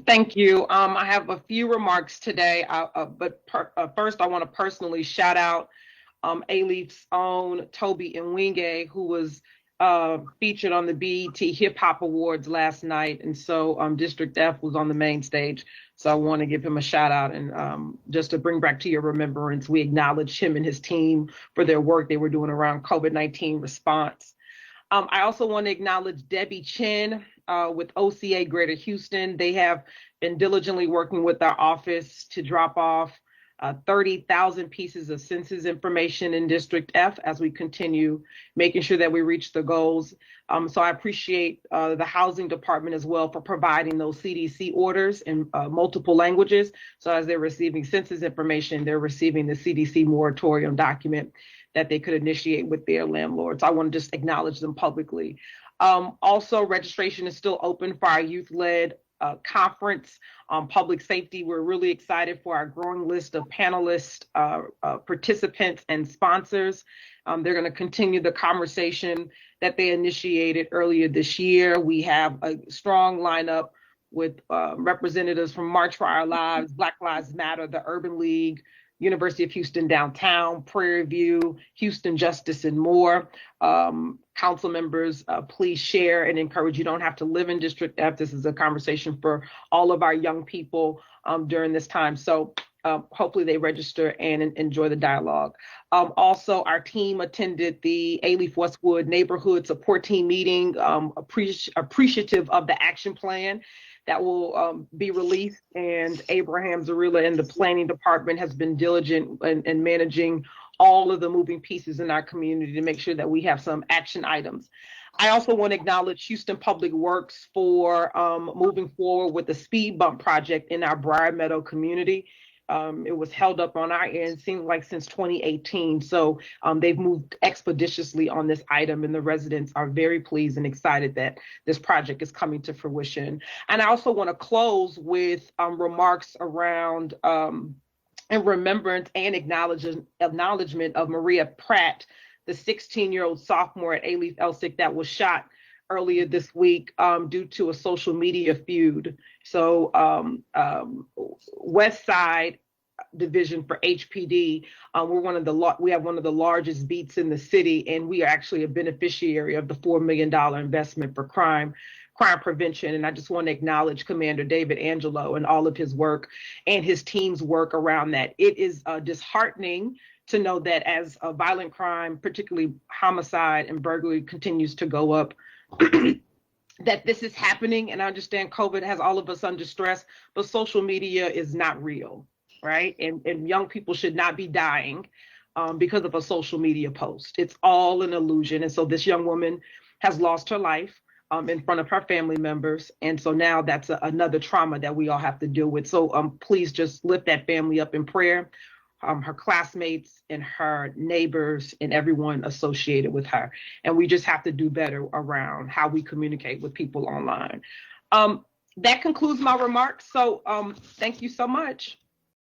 Thank you. I have a few remarks today, first I want to personally shout out A-Leaf's own Tobe Nwigwe, who was featured on the BET Hip Hop Awards last night. And so District F was on the main stage. So I want to give him a shout out. And just to bring back to your remembrance, we acknowledge him and his team for their work they were doing around COVID-19 response. I also want to acknowledge Debbie Chen with OCA Greater Houston. They have been diligently working with our office to drop off 30,000 pieces of census information in District F as we continue making sure that we reach the goals. So I appreciate the housing department as well for providing those CDC orders in multiple languages. So as they're receiving census information, they're receiving the CDC moratorium document that they could initiate with their landlords. I want to just acknowledge them publicly. Also, registration is still open for our youth-led conference on public safety. We're really excited for our growing list of panelists, participants, and sponsors. They're going to continue the conversation that they initiated earlier this year. We have a strong lineup with representatives from March for Our Lives, Black Lives Matter, the Urban League, University of Houston Downtown, Prairie View, Houston Justice, and more. Council members, please share and encourage. You don't have to live in District F. This is a conversation for all of our young people during this time. So hopefully they register and enjoy the dialogue. Also, our team attended the A-Leaf Westwood Neighborhood Support Team meeting, appreciative of the action plan that will be released, and Abraham Zarilla in the planning department has been diligent in managing all of the moving pieces in our community to make sure that we have some action items. I also want to acknowledge Houston Public Works for moving forward with the speed bump project in our Briarmeadow community. It was held up on our end, seemed like since 2018. So they've moved expeditiously on this item, and the residents are very pleased and excited that this project is coming to fruition. And I also want to close with remarks around and remembrance and acknowledgement of Mareja Pratt, the 16-year-old sophomore at A-Leaf LSIC that was shot earlier this week due to a social media feud. So West Side Division for HPD, we have one of the largest beats in the city, and we are actually a beneficiary of the $4 million investment for crime prevention. And I just want to acknowledge Commander David Angelo and all of his work and his team's work around that. It is disheartening to know that as a violent crime, particularly homicide and burglary, continues to go up, that this is happening. And I understand COVID has all of us under stress, but social media is not real, right? And young people should not be dying because of a social media post. It's all an illusion. And so this young woman has lost her life in front of her family members. And so now that's another trauma that we all have to deal with. So please just lift that family up in prayer, her classmates and her neighbors and everyone associated with her. And we just have to do better around how we communicate with people online. That concludes my remarks. So thank you so much.